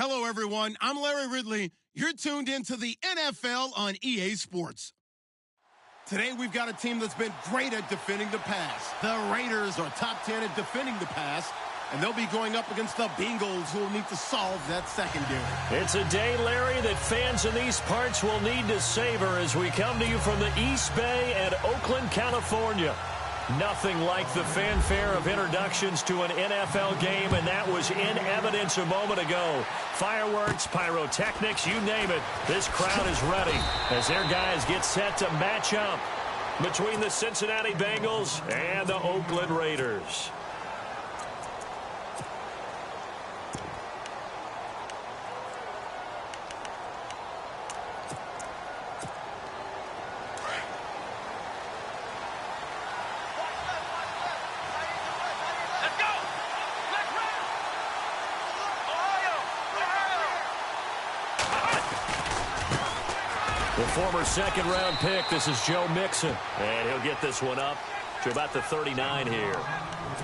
Hello, everyone. I'm Larry Ridley. You're tuned into the NFL on EA Sports. Today, we've got a team that's been great at defending the pass. The Raiders are top 10 at defending the pass, and they'll be going up against the Bengals, who will need to solve that secondary. It's a day, Larry, that fans in these parts will need to savor as we come to you from the East Bay and Oakland, California. Nothing like the fanfare of introductions to an NFL game, and that was in evidence a moment ago. Fireworks, pyrotechnics, you name it. This crowd is ready as their guys get set to match up between the Cincinnati Bengals and the Oakland Raiders. The former second-round pick, this is Joe Mixon. And he'll get this one up to about the 39 here.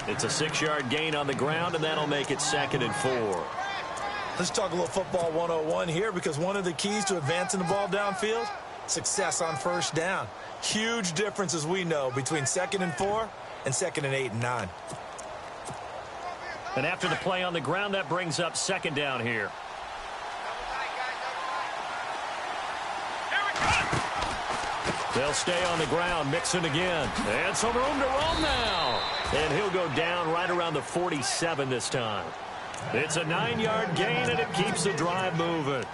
It's a 6-yard gain on the ground, and that'll make it 2nd and 4. Let's talk a little football 101 here, because one of the keys to advancing the ball downfield, success on first down. Huge difference, as we know, between 2nd and 4 and 2nd and 8 and 9. And after the play on the ground, that brings up 2nd down here. They'll stay on the ground. Mixon again. And some room to roam now. And he'll go down right around the 47 this time. It's a 9-yard gain, and it keeps the drive moving.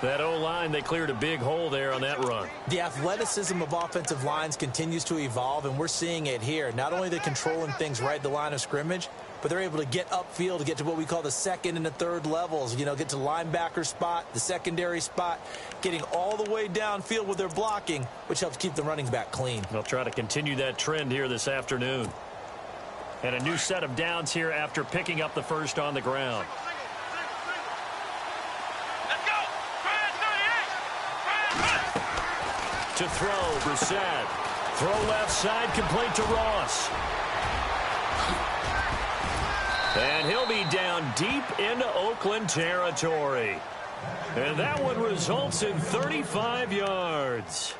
That O-line, they cleared a big hole there on that run. The athleticism of offensive lines continues to evolve, and we're seeing it here. Not only are they controlling things right at the line of scrimmage, but they're able to get upfield to get to what we call the 2nd and the 3rd levels. You know, get to linebacker spot, the secondary spot, getting all the way downfield with their blocking, which helps keep the running back clean. They'll try to continue that trend here this afternoon. And a new set of downs here after picking up the first on the ground. To throw, Brissett. Throw left side, complete to Ross. And he'll be down deep into Oakland territory. And that one results in 35 yards.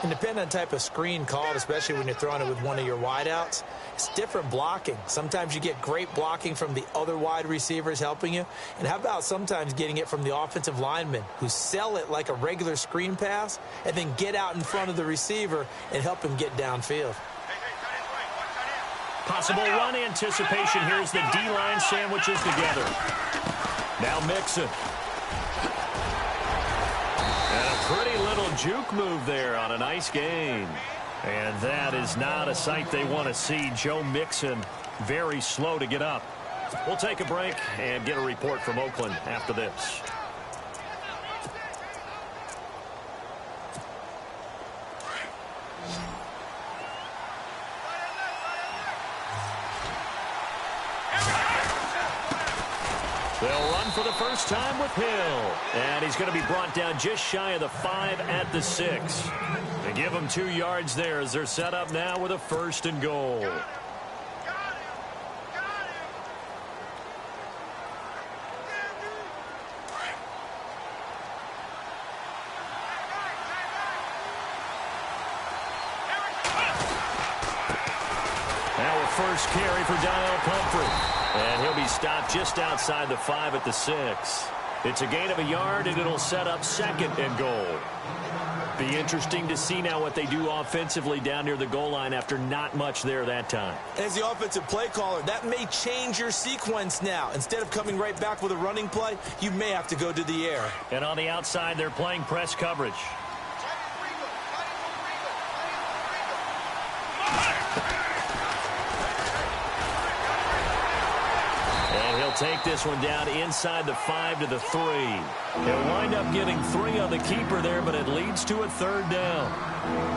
And depending on the type of screen called, especially when you're throwing it with one of your wideouts, it's different blocking. Sometimes you get great blocking from the other wide receivers helping you. And how about sometimes getting it from the offensive linemen who sell it like a regular screen pass and then get out in front of the receiver and help him get downfield. Possible run anticipation. Here's the D-line sandwiches together. Now Mixon. And a pretty little juke move there on a nice gain. And that is not a sight they want to see. Joe Mixon very slow to get up. We'll take a break and get a report from Oakland after this. They'll run for the first time with Hill. And he's going to be brought down just shy of the 5 at the 6. They give him 2 yards there as they're set up now with a 1st and goal. Now a first carry for Daniel Pumphrey. And he'll be stopped just outside the 5 at the 6. It's a gain of a yard, and it'll set up 2nd and goal. Be interesting to see now what they do offensively down near the goal line after not much there that time. As the offensive play caller, that may change your sequence now. Instead of coming right back with a running play, you may have to go to the air. And on the outside, they're playing press coverage. Take this one down inside the 5 to the 3. He'll wind up getting 3 on the keeper there, but it leads to a 3rd down.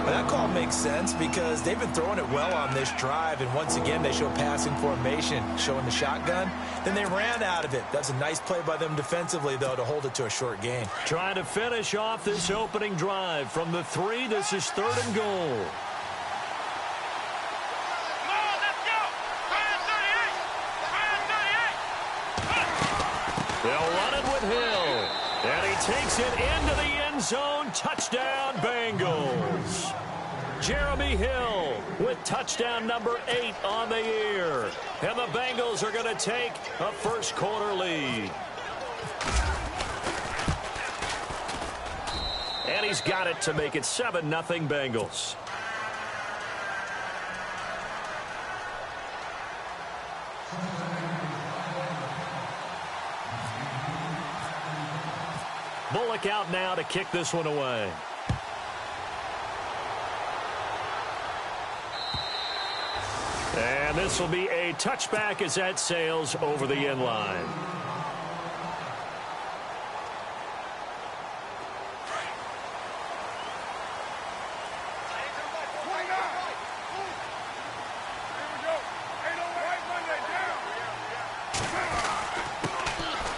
Well, that call makes sense because they've been throwing it well on this drive, and once again they show passing formation, showing the shotgun. Then they ran out of it. That's a nice play by them defensively, though, to hold it to a short gain. Trying to finish off this opening drive from the 3. This is 3rd and goal. They'll run it with Hill. And he takes it into the end zone. Touchdown, Bengals. Jeremy Hill with touchdown number 8 on the year. And the Bengals are going to take a first-quarter lead. And he's got it to make it 7-0 Bengals. Bullock out now to kick this one away. And this will be a touchback as that sails over the end line.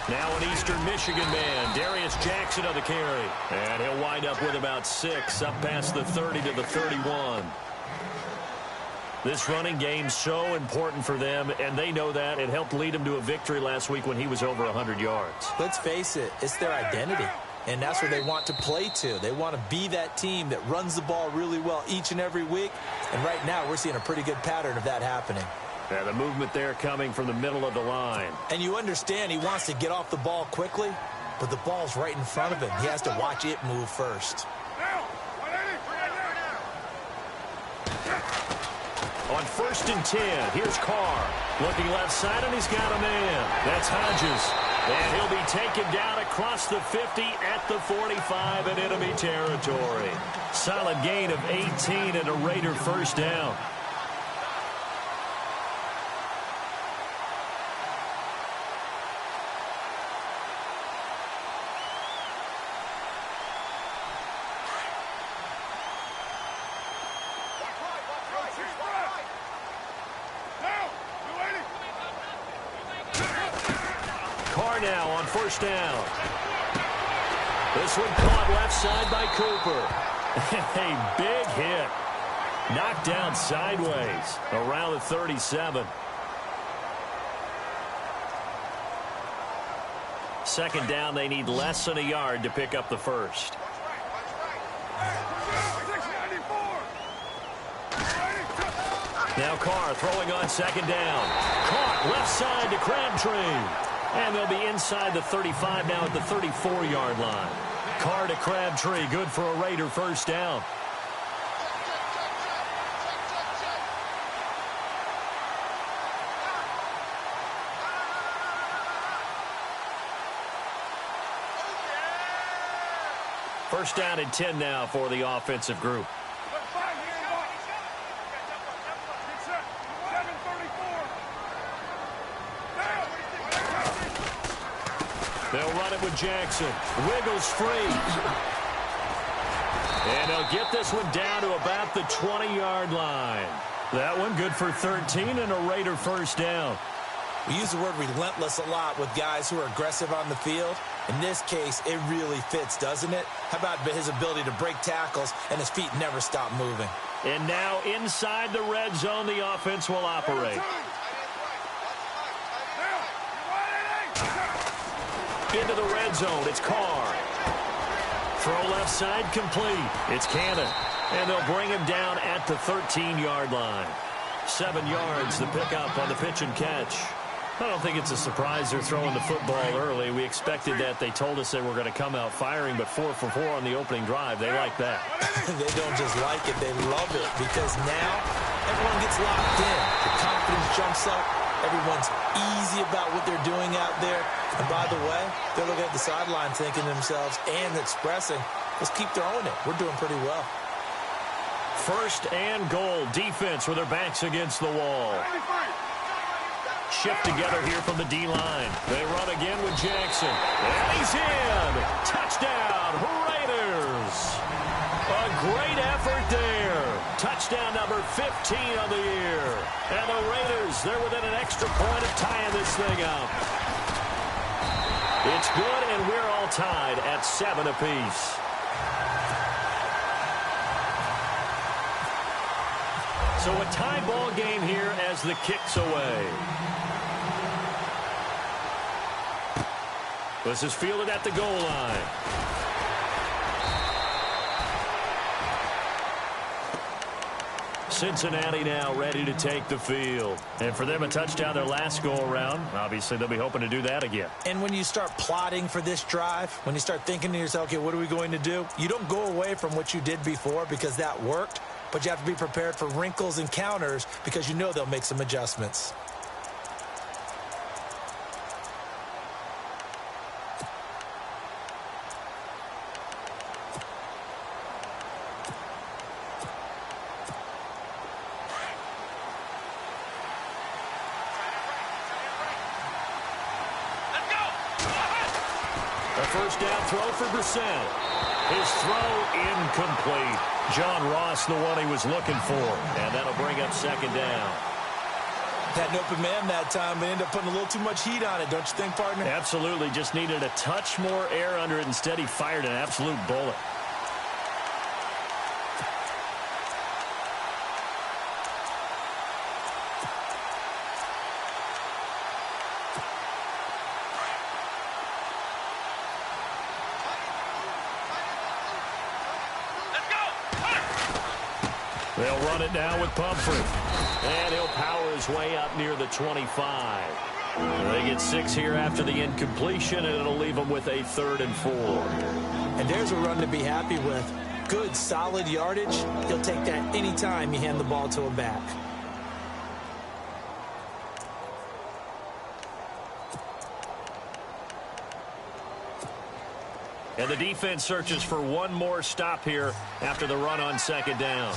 Now an Eastern Michigan man, Darius Jackson on the carry. And he'll wind up with about 6, up past the 30 to the 31. This running game's so important for them, and they know that. It helped lead them to a victory last week when he was over 100 yards. Let's face it, it's their identity, and that's where they want to play to. They want to be that team that runs the ball really well each and every week, and right now we're seeing a pretty good pattern of that happening. And the movement there coming from the middle of the line. And you understand he wants to get off the ball quickly, but the ball's right in front of him. He has to watch it move first. On 1st and 10, here's Carr. Looking left side, and he's got a man. That's Hodges. And he'll be taken down across the 50 at the 45 in enemy territory. Solid gain of 18 and a Raider first down. Now on 1st down. This one caught left side by Cooper. A big hit. Knocked down sideways around the 37. 2nd down, they need less than a yard to pick up the first. Now Carr throwing on 2nd down. Caught left side to Crabtree. And they'll be inside the 35 now at the 34-yard line. Carr to Crabtree, good for a Raider first down. First down and 10 now for the offensive group. They'll run it with Jackson. Wiggles free. And they'll get this one down to about the 20-yard line. That one good for 13 and a Raider first down. We use the word relentless a lot with guys who are aggressive on the field. In this case, it really fits, doesn't it? How about his ability to break tackles and his feet never stop moving? And now inside the red zone, the offense will operate. Into the red zone, it's Carr. Throw left side complete. It's Cannon. And they'll bring him down at the 13-yard line. 7 yards, the pickup on the pitch and catch. I don't think it's a surprise they're throwing the football early. We expected that. They told us they were going to come out firing, but 4 for 4 on the opening drive. They like that. They don't just like it, they love it, because now everyone gets locked in. The confidence jumps up. Everyone's easy about what they're doing out there. And by the way, they're looking at the sideline thinking to themselves and expressing, let's keep throwing it. We're doing pretty well. 1st and goal. Defense with their backs against the wall. Shift together here from the D-line. They run again with Jackson. And he's in. Touchdown, Raiders. A great effort there. Touchdown number 15 on the year. And the Raiders, they're within an extra point of tying this thing up. It's good, and we're all tied at 7 apiece. So a tie ball game here as the kick's away. This is fielded at the goal line. Cincinnati now ready to take the field. And for them, a touchdown their last go-around. Obviously, they'll be hoping to do that again. And when you start plotting for this drive, when you start thinking to yourself, okay, what are we going to do? You don't go away from what you did before because that worked, but you have to be prepared for wrinkles and counters because you know they'll make some adjustments. First down throw for Brissett. His throw incomplete. John Ross, the one he was looking for. And that'll bring up second down. Had an open man that time, but ended up putting a little too much heat on it, don't you think, partner? Absolutely. Just needed a touch more air under it. Instead, he fired an absolute bullet. They'll run it down with Pumphrey. And he'll power his way up near the 25. They get 6 here after the incompletion, and it'll leave them with a 3rd and 4. And there's a run to be happy with. Good, solid yardage. He'll take that anytime you hand the ball to a back. And the defense searches for one more stop here after the run on second down.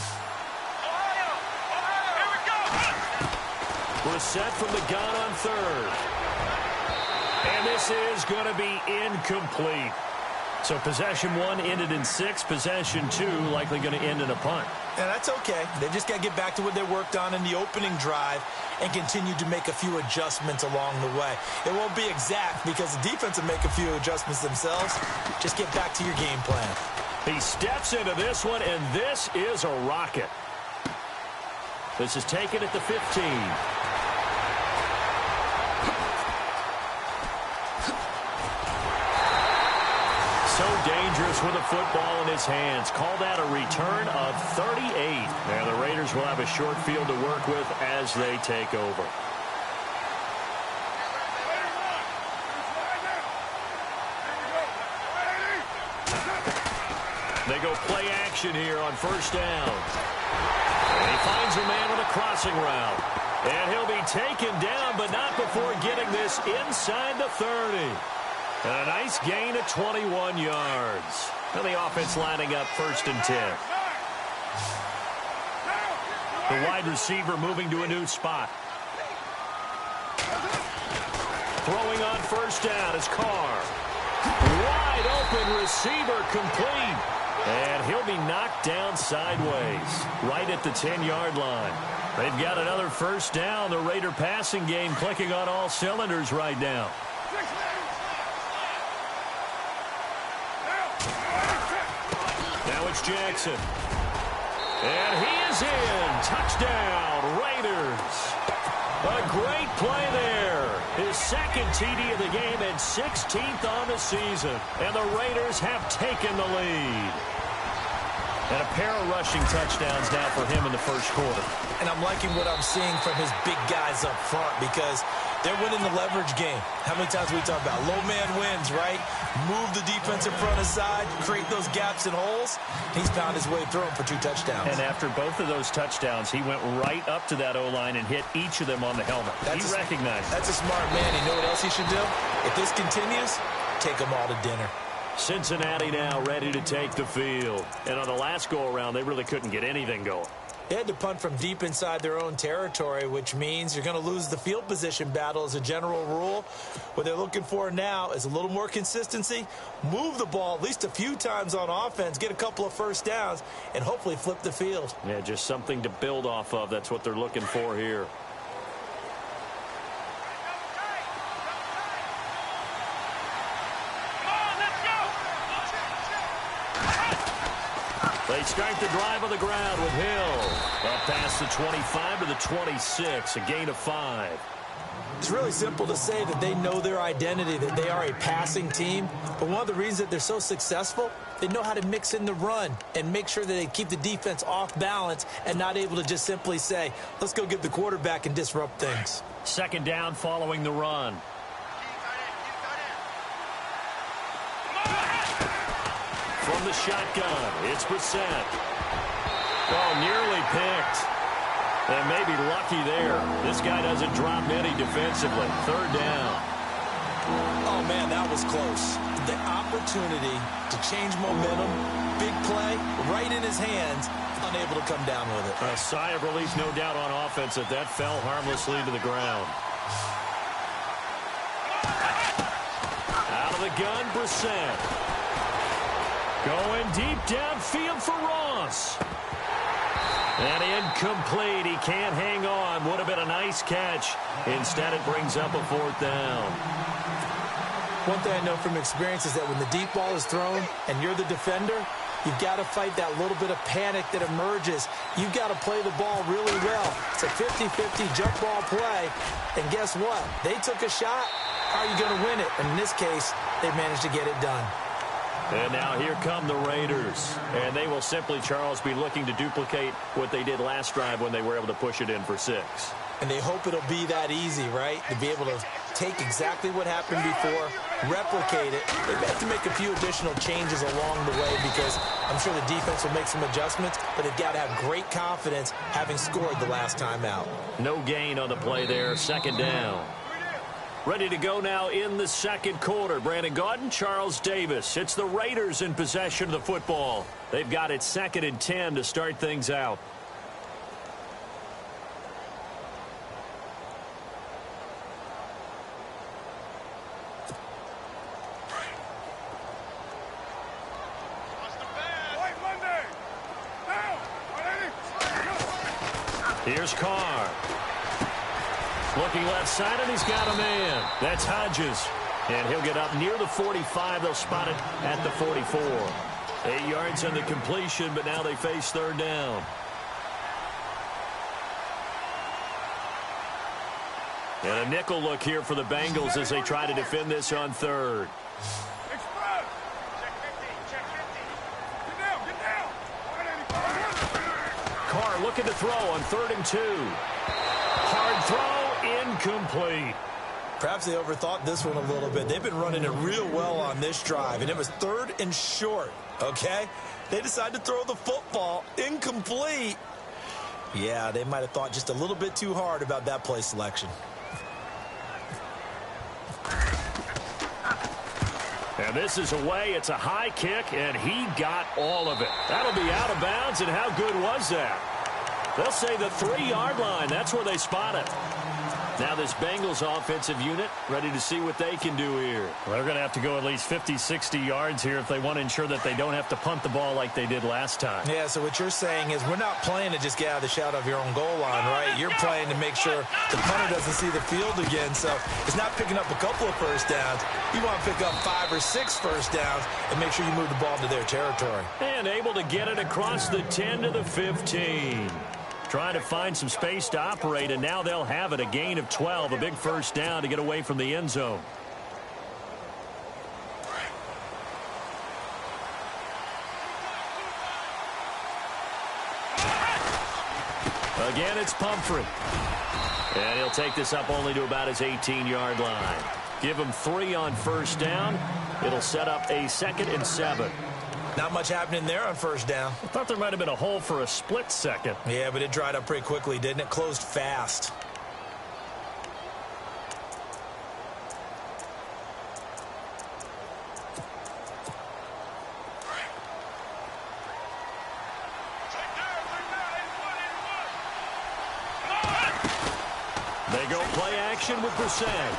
Brissett from the gun on 3rd. And this is going to be incomplete. So possession 1 ended in 6. Possession 2 likely going to end in a punt. And that's okay. They just got to get back to what they worked on in the opening drive and continue to make a few adjustments along the way. It won't be exact because the defense will make a few adjustments themselves. Just get back to your game plan. He steps into this one, and this is a rocket. This is taken at the 15. So dangerous with a football in his hands. Call that a return of 38. And the Raiders will have a short field to work with as they take over. They go play action here on first down. And he finds a man on a crossing route. And he'll be taken down, but not before getting this inside the 30. And a nice gain of 21 yards. And the offense lining up 1st and 10. The wide receiver moving to a new spot. Throwing on first down is Carr. Wide open receiver complete. And he'll be knocked down sideways right at the 10-yard line. They've got another first down. The Raider passing game clicking on all cylinders right now. Now it's Jackson. And he is in. Touchdown, Raiders. A great play there. His 2nd TD of the game and 16th on the season. And the Raiders have taken the lead. And a pair of rushing touchdowns now for him in the first quarter. And I'm liking what I'm seeing from his big guys up front because they're winning the leverage game. How many times we talk about low man wins, right? Move the defense in front aside, create those gaps and holes. He's found his way through them for 2 touchdowns. And after both of those touchdowns, he went right up to that O-line and hit each of them on the helmet. He recognized it. That's a smart man. You know what else he should do? If this continues, take them all to dinner. Cincinnati now ready to take the field. And on the last go-around, they really couldn't get anything going. They had to punt from deep inside their own territory, which means you're going to lose the field position battle as a general rule. What they're looking for now is a little more consistency, move the ball at least a few times on offense, get a couple of first downs, and hopefully flip the field. Yeah, just something to build off of. That's what they're looking for here. They start the drive on the ground with Hill. Up past the 25 to the 26, a gain of 5. It's really simple to say that they know their identity, that they are a passing team. But one of the reasons that they're so successful, they know how to mix in the run and make sure that they keep the defense off balance and not able to just simply say, let's go get the quarterback and disrupt things. Second down following the run. From the shotgun, it's Brissett. Oh, nearly picked. And maybe lucky there. This guy doesn't drop many defensively. Third down. Oh, man, that was close. The opportunity to change momentum, big play, right in his hands, unable to come down with it. A sigh of relief, no doubt, on offense that fell harmlessly to the ground. Out of the gun, Brissett. Going deep downfield for Ross. And incomplete. He can't hang on. Would have been a nice catch. Instead, it brings up a fourth down. One thing I know from experience is that when the deep ball is thrown and you're the defender, you've got to fight that little bit of panic that emerges. You've got to play the ball really well. It's a 50-50 jump ball play. And guess what? They took a shot. How are you going to win it? And in this case, they managed to get it done. And now here come the Raiders. And they will simply, Charles, be looking to duplicate what they did last drive when they were able to push it in for 6. And they hope it'll be that easy, right? To be able to take exactly what happened before, replicate it. They've had to make a few additional changes along the way because I'm sure the defense will make some adjustments, but they've got to have great confidence having scored the last time out. No gain on the play there. Second down. Ready to go now in the second quarter. Brandon Gaudin, Charles Davis. It's the Raiders in possession of the football. They've got it 2nd and 10 to start things out. Here's Carr. Looking left side, and he's got a man. That's Hodges. And he'll get up near the 45. They'll spot it at the 44. 8 yards on the completion, but now they face third down. And a nickel look here for the Bengals as they try to defend this on third. Carr looking to throw on 3rd and 2. Hard throw, incomplete. Perhaps they overthought this one a little bit. They've been running it real well on this drive, and it was 3rd and short, okay? They decided to throw the football incomplete. Yeah, they might have thought just a little bit too hard about that play selection. And this is away. It's a high kick, and he got all of it. That'll be out of bounds, and how good was that? They'll say the 3-yard line. That's where they spot it. Now this Bengals offensive unit ready to see what they can do here. Well, they're going to have to go at least 50, 60 yards here if they want to ensure that they don't have to punt the ball like they did last time. Yeah, so what you're saying is we're not playing to just get out of the shadow of your own goal line, right? You're playing to make sure the punter doesn't see the field again. So it's not picking up a couple of first downs. You want to pick up 5 or 6 first downs and make sure you move the ball to their territory. And able to get it across the 10 to the 15. Trying to find some space to operate, and now they'll have it. A gain of 12, a big first down to get away from the end zone. Again, it's Pumphrey. And he'll take this up only to about his 18-yard line. Give him 3 on first down. It'll set up a 2nd and 7. Not much happening there on first down. I thought there might have been a hole for a split second. Yeah, but it dried up pretty quickly, didn't it? Closed fast. They go play action with Brissett.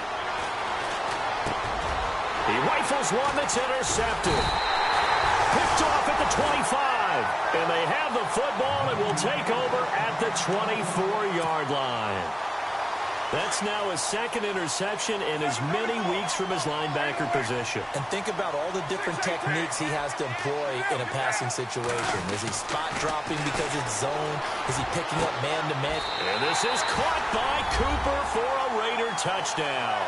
He rifles one that's intercepted. Picked off at the 25. And they have the football and will take over at the 24-yard line. That's now his 2nd interception in as many weeks from his linebacker position. And think about all the different techniques he has to employ in a passing situation. Is he spot dropping because it's zone? Is he picking up man-to-man? And this is caught by Cooper for a Raider touchdown.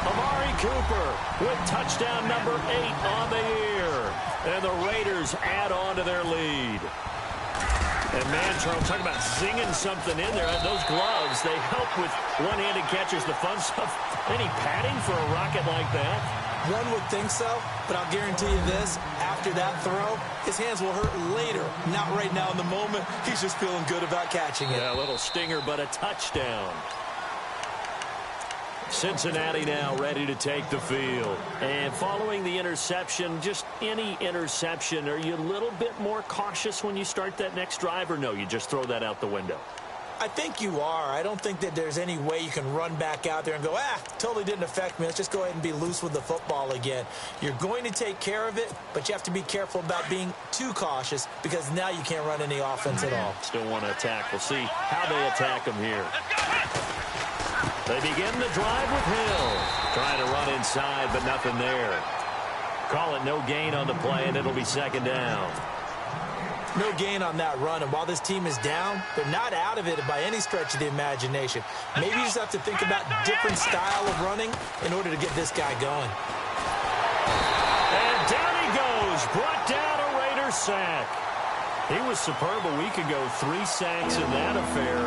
Amari Cooper with touchdown number 8 on the year. And the Raiders add on to their lead. And, man, Charles, talk about zinging something in there. Those gloves, they help with one-handed catches, the fun stuff. Any padding for a rocket like that? One would think so, but I'll guarantee you this. After that throw, his hands will hurt later. Not right now in the moment. He's just feeling good about catching it. Yeah, a little stinger, but a touchdown. Cincinnati now ready to take the field. And following the interception, just any interception, are you a little bit more cautious when you start that next drive, or no, you just throw that out the window? I think you are. I don't think that there's any way you can run back out there and go, totally didn't affect me. Let's just go ahead and be loose with the football again. You're going to take care of it, but you have to be careful about being too cautious because now you can't run any offense at all. Still want to attack. We'll see how they attack them here. They begin the drive with Hill. Trying to run inside, but nothing there. Call it no gain on the play, and it'll be second down. No gain on that run, and while this team is down, they're not out of it by any stretch of the imagination. Maybe you just have to think about different style of running in order to get this guy going. And down he goes. Brought down a Raider sack. He was superb a week ago. 3 sacks in that affair.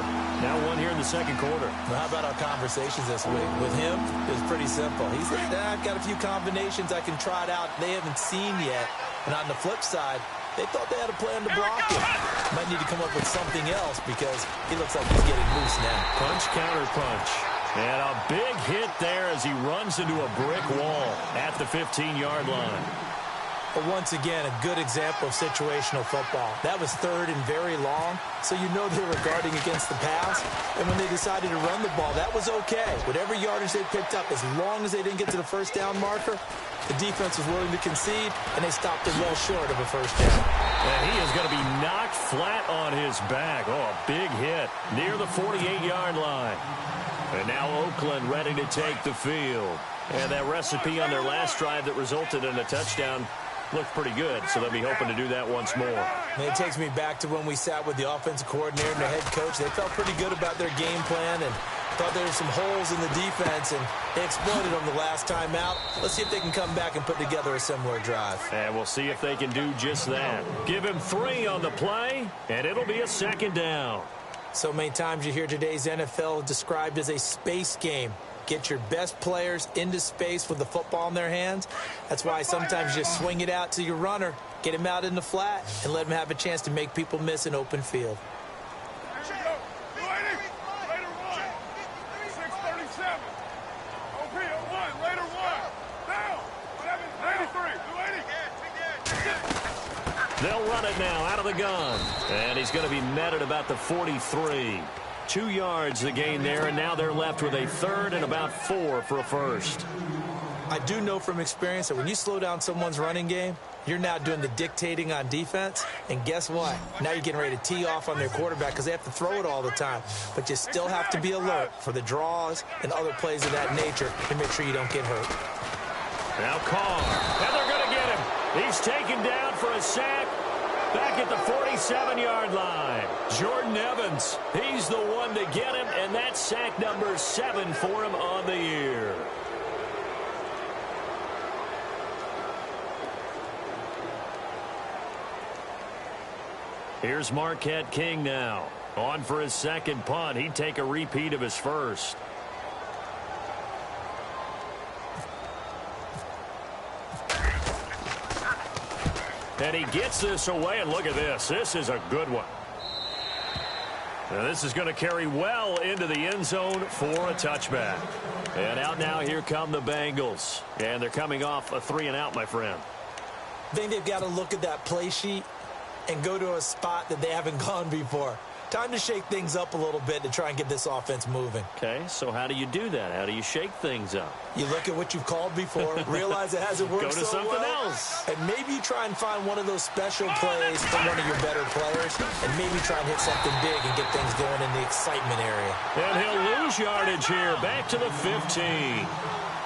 Now 1 here in the second quarter. Well, how about our conversations this week? With him, it was pretty simple. He said, I've got a few combinations I can try it out they haven't seen yet. And on the flip side, they thought they had a plan to block him. Might need to come up with something else because he looks like he's getting loose now. Punch, counter punch. And a big hit there as he runs into a brick wall at the 15-yard line. But once again, a good example of situational football. That was 3rd and very long, so you know they were guarding against the pass. And when they decided to run the ball, that was okay. Whatever yardage they picked up, as long as they didn't get to the first down marker, the defense was willing to concede, and they stopped it well short of a first down. And he is going to be knocked flat on his back. Oh, a big hit near the 48-yard line. And now Oakland ready to take the field. And that recipe on their last drive that resulted in a touchdown looked pretty good, so they'll be hoping to do that once more. And it takes me back to when we sat with the offensive coordinator and the head coach. They felt pretty good about their game plan and thought there were some holes in the defense, and they exploited them the last time out. Let's see if they can come back and put together a similar drive. And we'll see if they can do just that. Give him 3 on the play, and it'll be a second down. So many times you hear today's NFL described as a space game. Get your best players into space with the football in their hands. That's why sometimes you just swing it out to your runner, get him out in the flat, and let him have a chance to make people miss an open field. They'll run it now out of the gun. And he's going to be met at about the 43. 2 yards the gain there, and now they're left with a 3rd and about 4 for a first. I do know from experience that when you slow down someone's running game, you're now doing the dictating on defense. And guess what? Now you're getting ready to tee off on their quarterback because they have to throw it all the time. But you still have to be alert for the draws and other plays of that nature to make sure you don't get hurt. Now Carr, and they're going to get him. He's taken down for a sack back at the 47-yard line. Jordan Evans, he's the one to get him, and that's sack number 7 for him on the year. Here's Marquette King now. On for his second punt. He'd take a repeat of his first. And he gets this away, and look at this. This is a good one. Now this is going to carry well into the end zone for a touchback. And out now, here come the Bengals. And they're coming off a 3-and-out, my friend. I think they've got to look at that play sheet and go to a spot that they haven't gone before. Time to shake things up a little bit to try and get this offense moving. Okay, so how do you do that? How do you shake things up? You look at what you've called before, realize it hasn't worked so well. Go to something else. And maybe you try and find one of those special plays from one of your better players, and maybe try and hit something big and get things going in the excitement area. And he'll lose yardage here, back to the 15.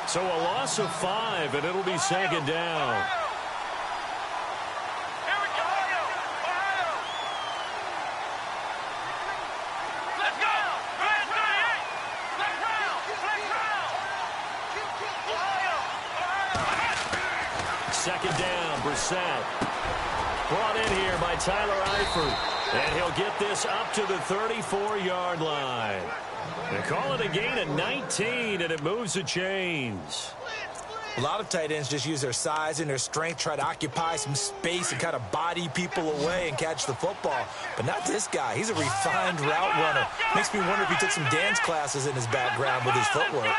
So a loss of 5, and it'll be second down. second down. Brissett brought in here by Tyler Eifert. And he'll get this up to the 34-yard line. They call it a gain of 19, and it moves the chains. A lot of tight ends just use their size and their strength, try to occupy some space and kind of body people away and catch the football. But not this guy. He's a refined route runner. Makes me wonder if he took some dance classes in his background with his footwork.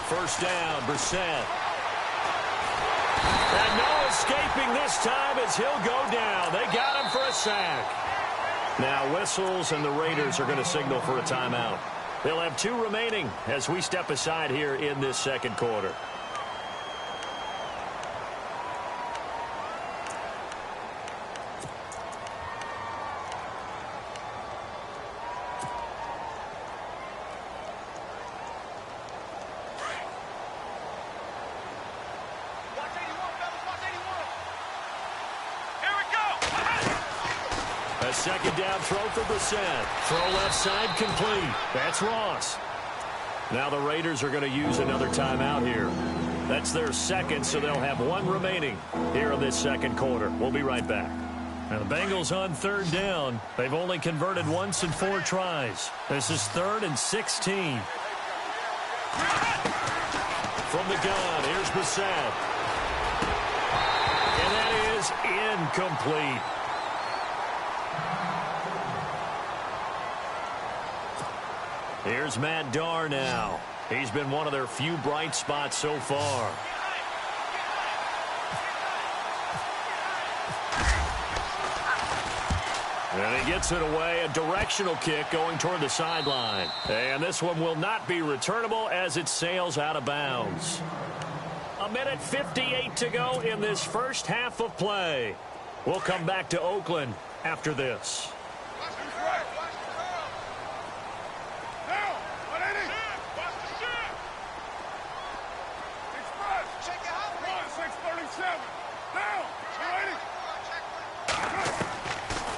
First down, Brissett. And no escaping this time as he'll go down. They got him for a sack. Now whistles, and the Raiders are going to signal for a timeout. They'll have 2 remaining as we step aside here in this second quarter. A second down throw for Brissett. Throw left side complete. That's Ross. Now the Raiders are going to use another timeout here. That's their second, so they'll have 1 remaining here in this second quarter. We'll be right back. Now the Bengals on third down. They've only converted once in 4 tries. This is 3rd and 16. From the gun, here's Brissett. And that is incomplete. Here's Matt Darr now. He's been one of their few bright spots so far. And he gets it away, a directional kick going toward the sideline. And this one will not be returnable as it sails out of bounds. 1:58 to go in this first half of play. We'll come back to Oakland after this.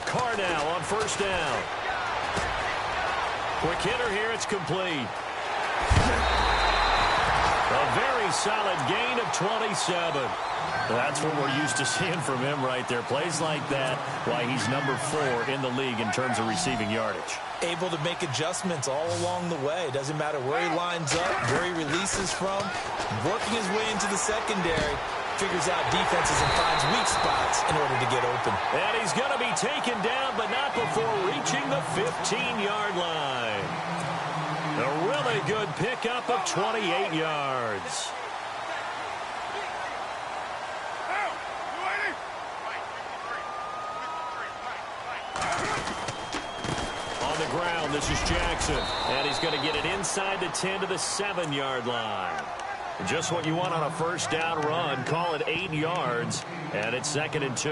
Carr now on first down. Quick hitter here, it's complete. A very solid gain of 27. That's what we're used to seeing from him right there. Plays like that, why he's number 4 in the league in terms of receiving yardage. Able to make adjustments all along the way. Doesn't matter where he lines up, where he releases from. Working his way into the secondary. Figures out defenses and finds weak spots in order to get open. And he's going to be taken down, but not before reaching the 15-yard line. A really good pickup of 28 yards. On the ground, this is Jackson. And he's going to get it inside the 10 to the 7-yard line. Just what you want on a first down run. Call it 8 yards, and it's 2nd and 2.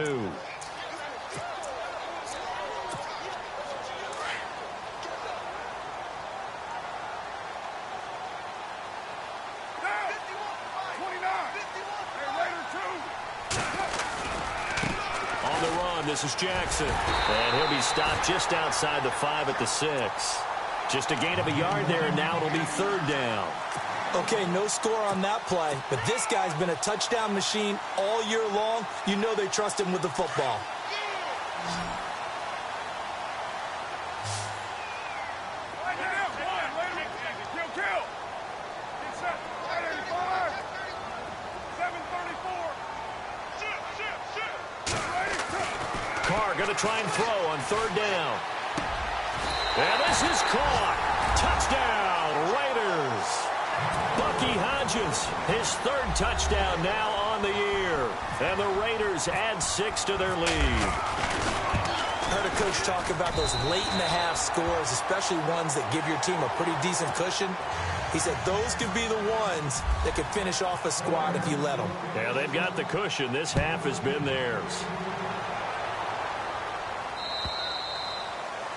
On the run, this is Jackson. And he'll be stopped just outside the 5 at the 6. Just a gain of a yard there, and now it'll be 3rd down. Okay, no score on that play, but this guy's been a touchdown machine all year long. You know they trust him with the football. Carr going to try and throw on 3rd down. And this is caught. Touchdown, Raiders. Bucky Hodges, his 3rd touchdown now on the year. And the Raiders add 6 to their lead. Heard a coach talk about those late-in-the-half scores, especially ones that give your team a pretty decent cushion. He said those could be the ones that could finish off a squad if you let them. Yeah, they've got the cushion. This half has been theirs.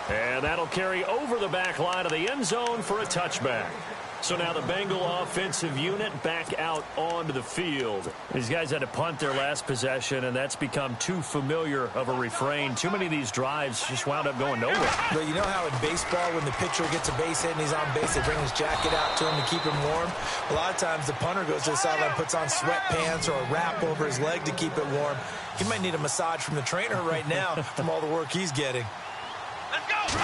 And that'll carry over the back line of the end zone for a touchback. So now the Bengal offensive unit back out onto the field. These guys had to punt their last possession, and that's become too familiar of a refrain. Too many of these drives just wound up going nowhere. But you know how in baseball, when the pitcher gets a base hit and he's on base, they bring his jacket out to him to keep him warm? A lot of times the punter goes to the sideline, puts on sweatpants or a wrap over his leg to keep it warm. He might need a massage from the trainer right now from all the work he's getting. Let's go!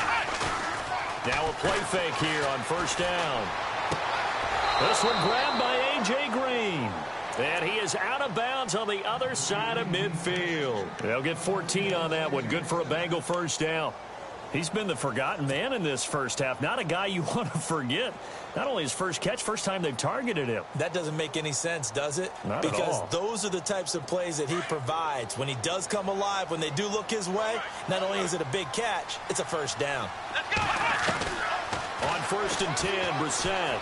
Now a play fake here on first down. This one grabbed by A.J. Green. And he is out of bounds on the other side of midfield. They'll get 14 on that one. Good for a Bengal first down. He's been the forgotten man in this first half. Not a guy you want to forget. Not only his first catch, first time they've targeted him. That doesn't make any sense, does it? Not because at all. Those are the types of plays that he provides. When he does come alive, when they do look his way, not only is it a big catch, it's a first down. Let's go! On first and 10, Brissett.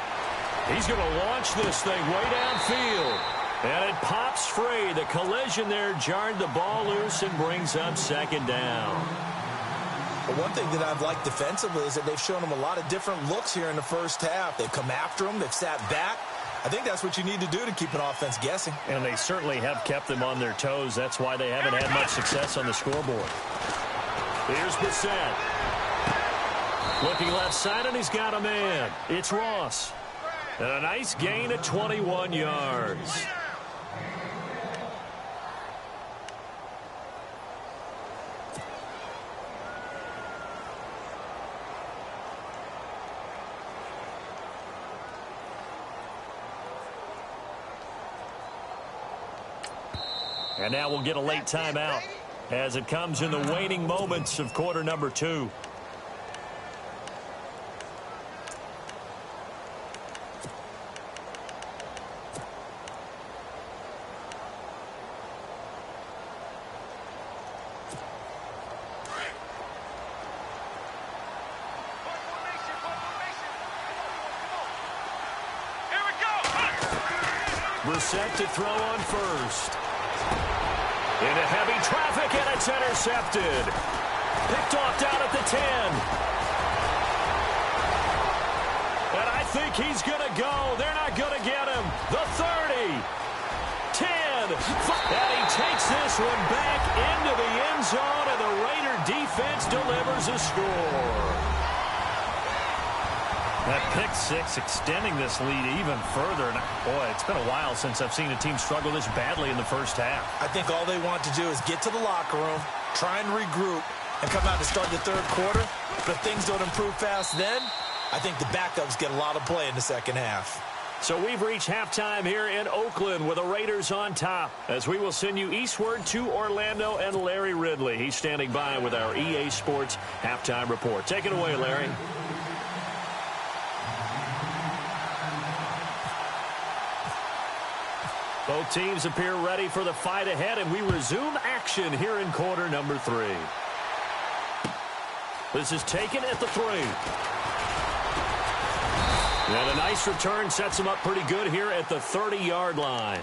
He's going to launch this thing way downfield. And it pops free. The collision there jarred the ball loose and brings up second down. But one thing that I've liked defensively is that they've shown him a lot of different looks here in the first half. They've come after him. They've sat back. I think that's what you need to do to keep an offense guessing. And they certainly have kept them on their toes. That's why they haven't had much success on the scoreboard. Here's Brissett. Looking left side, and he's got a man. It's Ross. And a nice gain of 21 yards. And now we'll get a late timeout as it comes in the waning moments of quarter number 2. Brissett to throw on first. Into heavy traffic, and it's intercepted. Picked off down at the 10. And I think he's going to go. They're not going to get him. The 30. 10. And he takes this one back into the end zone, and the Raider defense delivers a score. That pick six extending this lead even further. And boy, it's been a while since I've seen a team struggle this badly in the first half. I think all they want to do is get to the locker room, try and regroup, and come out to start the third quarter. But if things don't improve fast then, I think the backups get a lot of play in the second half. So we've reached halftime here in Oakland with the Raiders on top, as we will send you eastward to Orlando and Larry Ridley. He's standing by with our EA Sports halftime report. Take it away, Larry. Both teams appear ready for the fight ahead, and we resume action here in quarter number 3. This is taken at the 3. And a nice return sets them up pretty good here at the 30-yard line.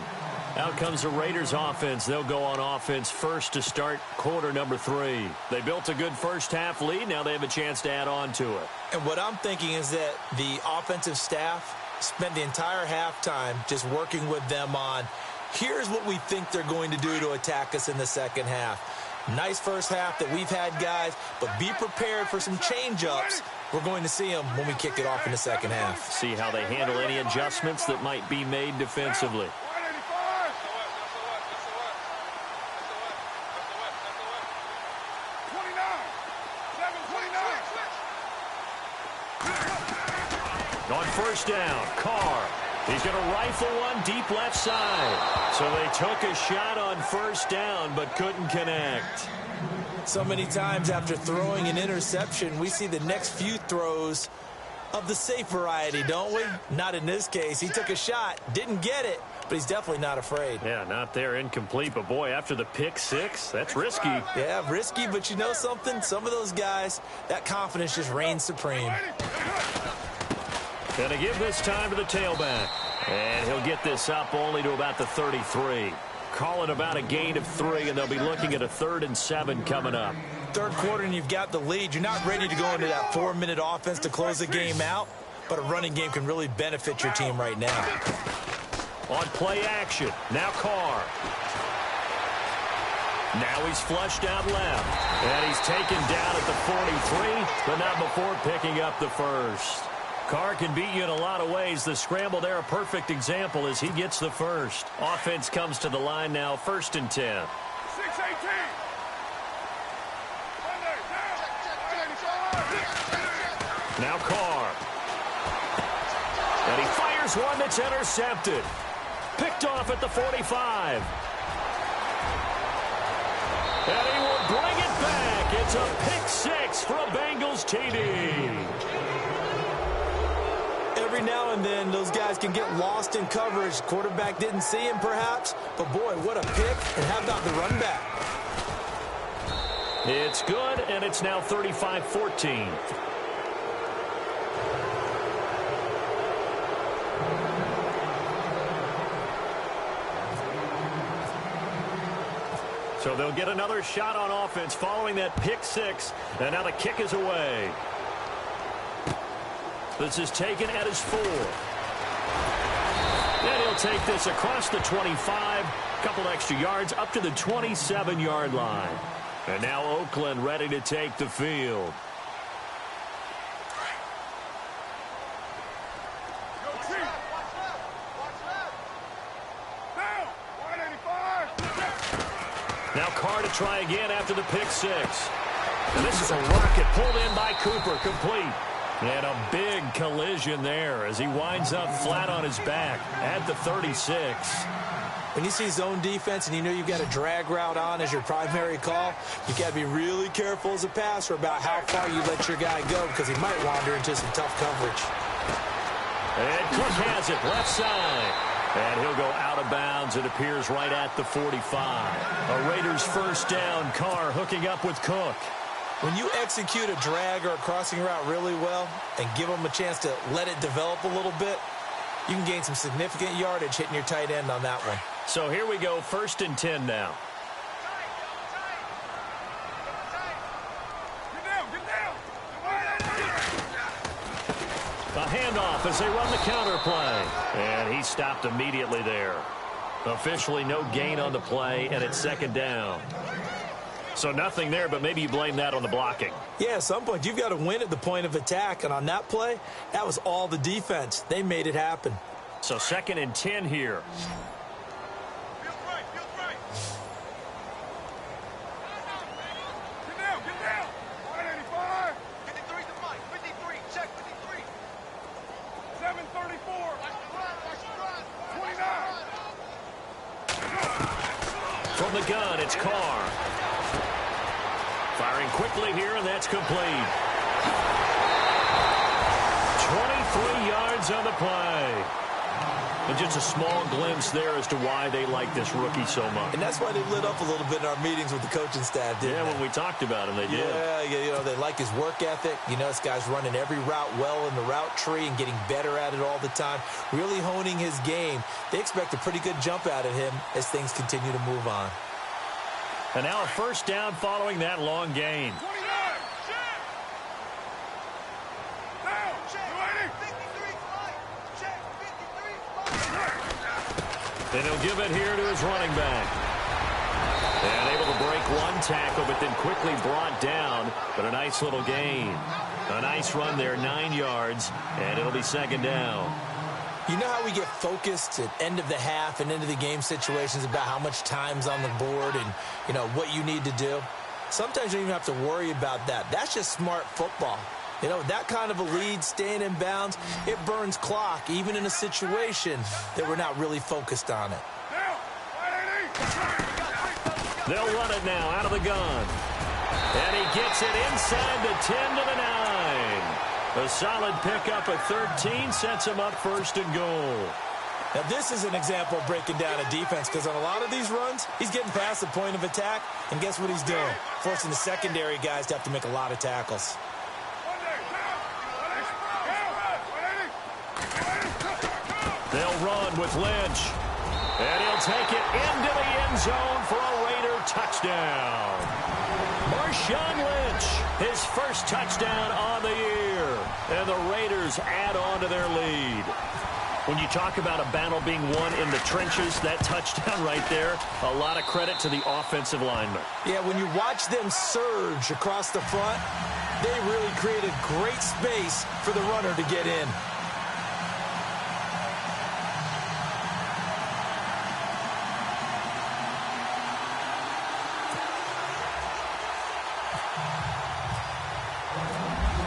Out comes the Raiders offense. They'll go on offense first to start quarter number 3. They built a good first half lead. Now they have a chance to add on to it. And what I'm thinking is that the offensive staff spent the entire halftime just working with them on, here's what we think they're going to do to attack us in the second half. Nice first half that we've had, guys, but be prepared for some change-ups. We're going to see them when we kick it off in the second half. See how they handle any adjustments that might be made defensively. On first down, Carr. He's going to rifle one deep left side. So they took a shot on first down but couldn't connect. So many times after throwing an interception, we see the next few throws of the safe variety, don't we? Not in this case. He took a shot, didn't get it, but he's definitely not afraid. Yeah, not there, incomplete. But, boy, after the pick six, that's risky. Yeah, risky, but you know something? Some of those guys, that confidence just reigns supreme. Gonna give this time to the tailback. And he'll get this up only to about the 33. Call it about a gain of 3, and they'll be looking at a 3rd and 7 coming up. Third quarter, and you've got the lead. You're not ready to go into that 4-minute offense to close the game out. but a running game can really benefit your team right now. On play action, now Carr. Now he's flushed out left. And he's taken down at the 43, but not before picking up the first. Carr can beat you in a lot of ways. The scramble there, a perfect example as he gets the first. Offense comes to the line now, 1st and 10. 6-18. Now Carr. And he fires one that's intercepted. Picked off at the 45. And he will bring it back. It's a pick 6 for a Bengals TD. Every now and then, those guys can get lost in coverage. Quarterback didn't see him, perhaps. But, boy, what a pick. And how about the run back? It's good, and it's now 35-14. So they'll get another shot on offense following that pick 6. And now the kick is away. This is taken at his 4. And he'll take this across the 25. Couple extra yards up to the 27-yard line. And now Oakland ready to take the field. Now Carr to try again after the pick 6. And this is a rocket pulled in by Cooper, complete. And a big collision there as he winds up flat on his back at the 36. When you see zone defense and you know you've got a drag route on as your primary call, you got to be really careful as a passer about how far you let your guy go because he might wander into some tough coverage. And Cook has it left side. And he'll go out of bounds. It appears right at the 45. A Raiders first down. Carr hooking up with Cook. When you execute a drag or a crossing route really well and give them a chance to let it develop a little bit, you can gain some significant yardage hitting your tight end on that one. So here we go, 1st and 10 now. A handoff as they run the counter play. And he stopped immediately there. Officially no gain on the play, and it's 2nd down. So nothing there, but maybe you blame that on the blocking. Yeah, at some point you've got to win at the point of attack. And on that play, that was all the defense. They made it happen. So 2nd and 10 here. From the gun, it's Carr. Firing quickly here, and that's complete. 23 yards on the play. And just a small glimpse there as to why they like this rookie so much. And that's why they lit up a little bit in our meetings with the coaching staff, didn't they? When we talked about him, they did. Yeah, they like his work ethic. You know, this guy's running every route well in the route tree and getting better at it all the time, really honing his game. They expect a pretty good jump out of him as things continue to move on. And now a first down following that long gain. And he'll give it here to his running back. And able to break one tackle, but then quickly brought down. But a nice little gain. A nice run there, 9 yards, and it'll be 2nd down. You know how we get focused at end of the half and into the game situations about how much time's on the board and, you know, what you need to do? Sometimes you don't even have to worry about that. That's just smart football. You know, that kind of a lead, staying in bounds, it burns clock, even in a situation that we're not really focused on it. They'll run it now out of the gun. And he gets it inside the 10 to the 9. A solid pickup at 13 sets him up 1st and goal. Now, this is an example of breaking down a defense because on a lot of these runs, he's getting past the point of attack, and guess what he's doing? Forcing the secondary guys to have to make a lot of tackles. They'll run with Lynch. And he'll take it into the end zone for a Raider touchdown. Marshawn Lynch, his first touchdown on the year. And the Raiders add on to their lead. When you talk about a battle being won in the trenches, that touchdown right there, a lot of credit to the offensive linemen. Yeah, when you watch them surge across the front, they really created great space for the runner to get in.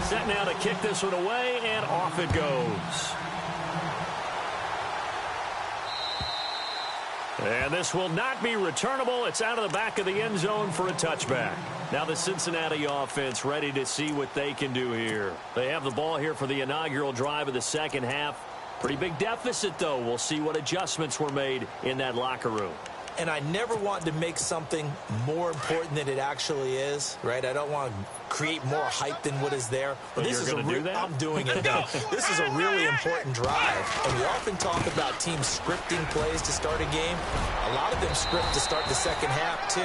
Set now to kick this one away, and off it goes. And this will not be returnable. It's out of the back of the end zone for a touchback. Now the Cincinnati offense ready to see what they can do here. They have the ball here for the inaugural drive of the second half. Pretty big deficit, though. We'll see what adjustments were made in that locker room. And I never want to make something more important than it actually is, right? I don't want to create more hype than what is there. But this is I'm doing it now. This is a really important drive. And we often talk about teams scripting plays to start a game. A lot of them script to start the second half, too.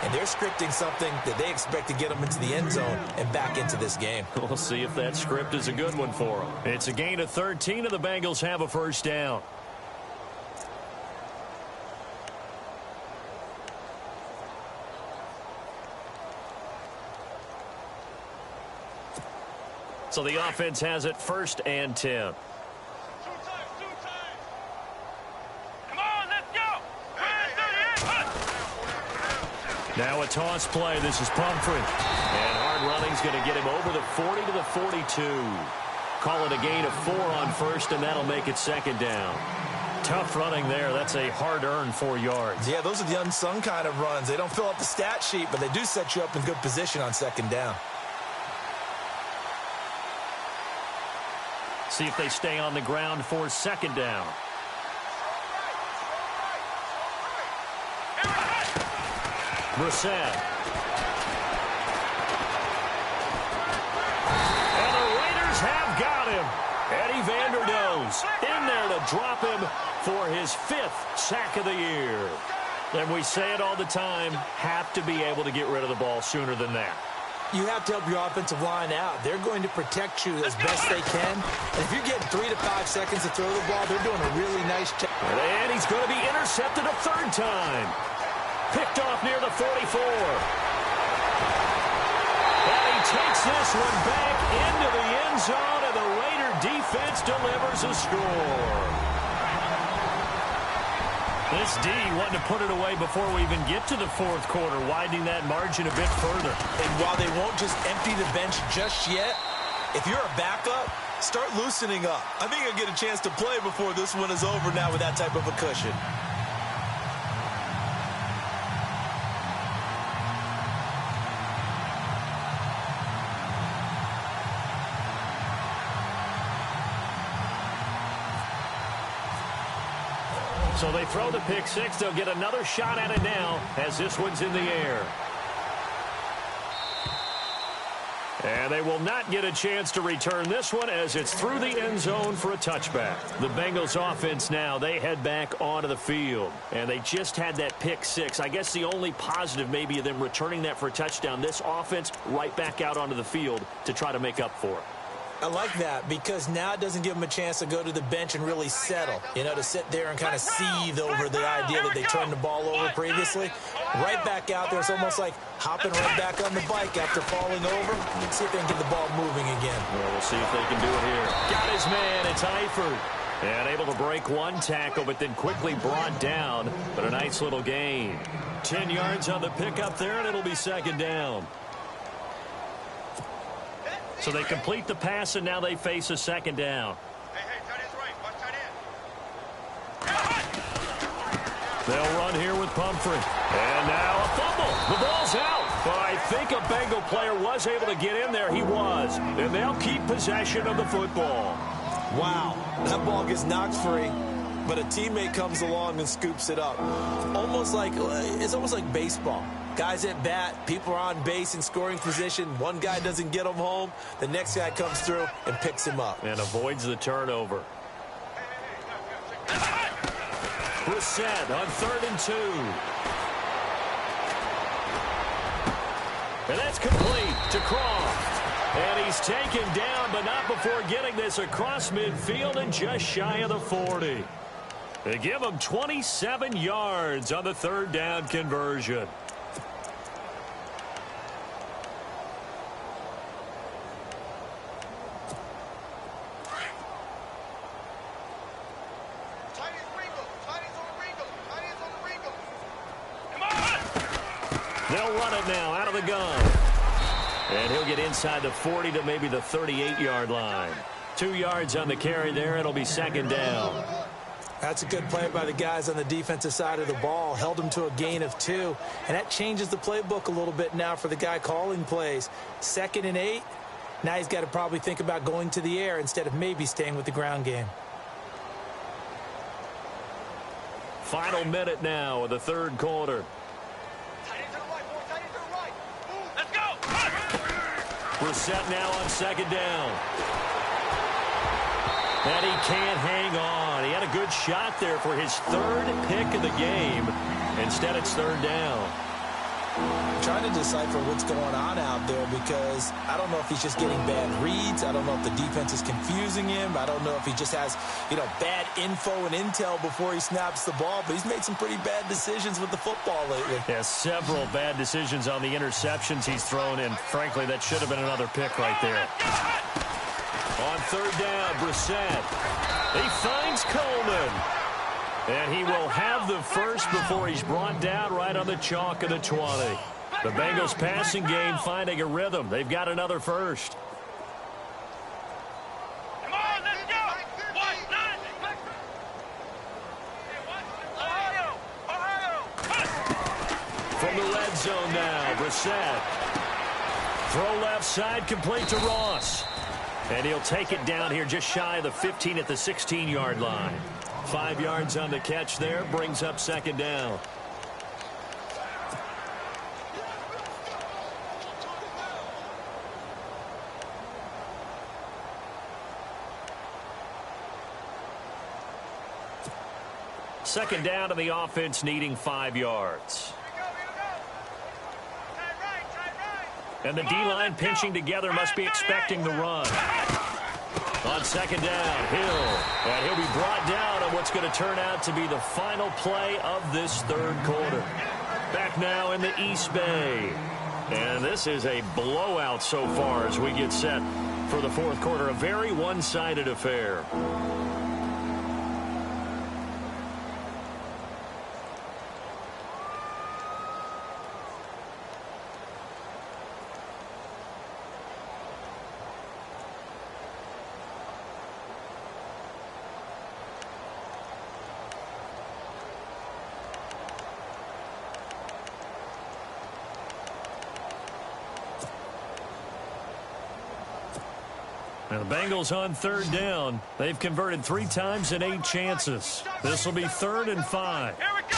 And they're scripting something that they expect to get them into the end zone and back into this game. We'll see if that script is a good one for them. It's a gain of 13, and the Bengals have a first down. So the offense has it 1st and 10. Come on, let's go. Now a toss play. This is Pumphrey. And hard running's going to get him over the 40 to the 42. Call it a gain of 4 on 1st, and that'll make it 2nd down. Tough running there. That's a hard-earned 4 yards. Yeah, those are the unsung kind of runs. They don't fill up the stat sheet, but they do set you up in good position on 2nd down. See if they stay on the ground for 2nd down. Brissett. And the Raiders have got him. Eddie Vanderdoes in there to drop him for his 5th sack of the year. And we say it all the time, have to be able to get rid of the ball sooner than that. You have to help your offensive line out. They're going to protect you as best they can. And if you're getting 3 to 5 seconds to throw the ball, they're doing a really nice job. And he's going to be intercepted a 3rd time. Picked off near the 44. And he takes this one back into the end zone, and the Raider defense delivers a score. This D wanted to put it away before we even get to the 4th quarter, widening that margin a bit further. And while they won't just empty the bench just yet, if you're a backup, start loosening up. I think you'll get a chance to play before this one is over now with that type of a cushion. So they throw the pick 6. They'll get another shot at it now as this one's in the air. And they will not get a chance to return this one as it's through the end zone for a touchback. The Bengals offense now, they head back onto the field. And they just had that pick 6. I guess the only positive maybe of them returning that for a touchdown. This offense right back out onto the field to try to make up for it. I like that because now it doesn't give them a chance to go to the bench and really settle, you know, to sit there and kind of seethe over the idea that they turned the ball over previously. Right back out there, it's almost like hopping right back on the bike after falling over. Let's see if they can get the ball moving again. Well, we'll see if they can do it here. Got his man, it's Eifert. And able to break one tackle, but then quickly brought down. But a nice little gain. 10 yards on the pickup there, and it'll be 2nd down. So they complete the pass, and now they face a 2nd down. Hey, tight end's right. Watch tight end. They'll run here with Pumphrey. And now a fumble. The ball's out. But I think a Bengal player was able to get in there. He was. And they'll keep possession of the football. Wow. That ball gets knocked free, but a teammate comes along and scoops it up. It's almost like baseball. Guys at bat, people are on base in scoring position. One guy doesn't get him home. The next guy comes through and picks him up. And avoids the turnover. Brissett on 3rd and 2. And that's complete to Croft. And he's taken down, but not before getting this across midfield and just shy of the 40. They give him 27 yards on the third down conversion. They'll run it now out of the gun. And he'll get inside the 40 to maybe the 38-yard line. 2 yards on the carry there. It'll be second down. That's a good play by the guys on the defensive side of the ball. Held him to a gain of 2. And that changes the playbook a little bit now for the guy calling plays. 2nd and 8. Now he's got to probably think about going to the air instead of maybe staying with the ground game. Final minute now of the third quarter. We're set now on second down. And he can't hang on. He had a good shot there for his 3rd pick of the game. Instead, it's third down. I'm trying to decipher what's going on out there because I don't know if he's just getting bad reads. I don't know if the defense is confusing him. I don't know if he just has, bad info and intel before he snaps the ball. But he's made some pretty bad decisions with the football lately. Yeah, several bad decisions on the interceptions he's thrown, and frankly, that should have been another pick right there. On third down, Brissett. He finds Coleman. And he will have the first before he's brought down right on the chalk of the 20. The Bengals passing game finding a rhythm. They've got another first. Come on, let's go! Ohio! From the red zone now, Brissett. Throw left side, complete to Ross. And he'll take it down here just shy of the 15 at the 16-yard line. 5 yards on the catch there, brings up second down. Second down to the offense needing 5 yards. And the D-line pinching together must be expecting the run. On second down, Hill. And he'll be brought down on what's going to turn out to be the final play of this third quarter. Back now in the East Bay. And this is a blowout so far as we get set for the fourth quarter. A very one-sided affair. Now the Bengals on third down. They've converted 3 times in 8 chances. This will be 3rd and 5. Here we go!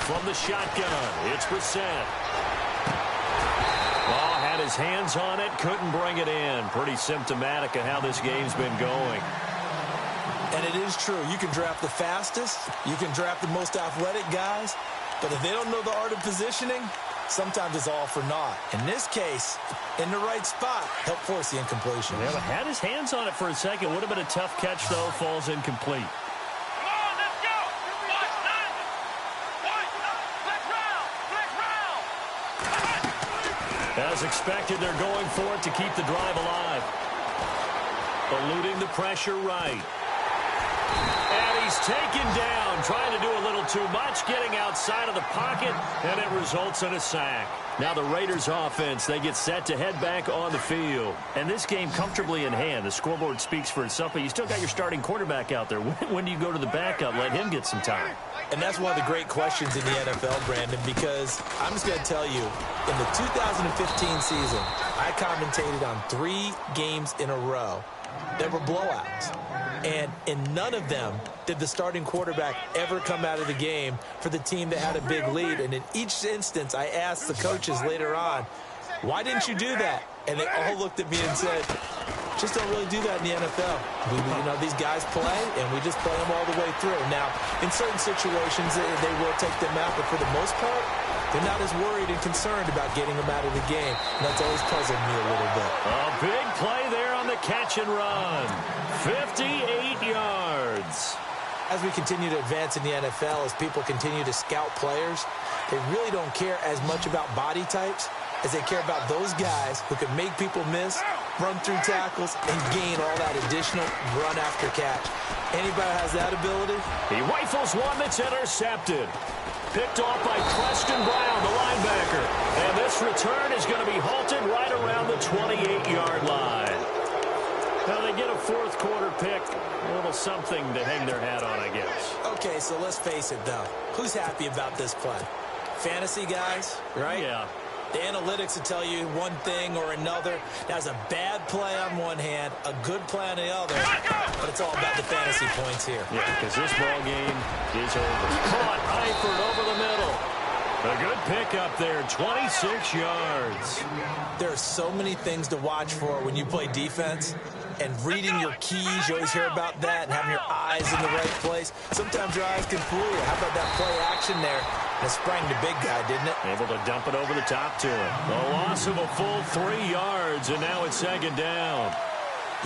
From the shotgun, it's Brissett. Oh, had his hands on it, couldn't bring it in. Pretty symptomatic of how this game's been going. And it is true. You can draft the fastest. You can draft the most athletic guys. But if they don't know the art of positioning, sometimes it's all for naught. In this case, in the right spot, help force the incompletion. Yeah, but had his hands on it for a second. Would have been a tough catch, though. Falls incomplete. Come on, let's go! Watch that! Flick round! As expected, they're going for it to keep the drive alive. Eluding the pressure right. And he's taken down, trying to do a little too much, getting outside of the pocket, and it results in a sack. Now the Raiders offense, they get set to head back on the field. And this game comfortably in hand. The scoreboard speaks for itself, but you still got your starting quarterback out there. When do you go to the backup? Let him get some time. And that's one of the great questions in the NFL, Brandon, because I'm just going to tell you, in the 2015 season, I commentated on 3 games in a row that were blowouts. And in none of them did the starting quarterback ever come out of the game for the team that had a big lead. And in each instance, I asked the coaches later on, why didn't you do that? And they all looked at me and said, just don't really do that in the NFL. These guys play, and we just play them all the way through. Now, in certain situations, they will take them out, but for the most part, They're not as worried and concerned about getting them out of the game. And that's always puzzled me a little bit. A big play there on the catch and run. 58 yards. As we continue to advance in the NFL, as people continue to scout players, they really don't care as much about body types as they care about those guys who can make people miss, run through tackles, and gain all that additional run after catch. Anybody has that ability? He rifles one that's intercepted. Picked off by Preston Brown, the linebacker. And this return is going to be halted right around the 28-yard line. Now they get a fourth quarter pick. A little something to hang their hat on, I guess. Okay, so let's face it, though. Who's happy about this play? Fantasy guys, right? Yeah. The analytics will tell you one thing or another. That's a bad play on one hand, a good play on the other, but it's all about the fantasy points here. Yeah, because this ball game is over. Caught Eifert over the middle. A good pickup there, 26 yards. There are so many things to watch for when you play defense. And reading your keys, you always hear about that, and having your eyes in the right place. Sometimes your eyes can fool you. How about that play action there? And it sprang the big guy, didn't it? Able to dump it over the top to him. A loss of a full 3 yards, and now it's second down.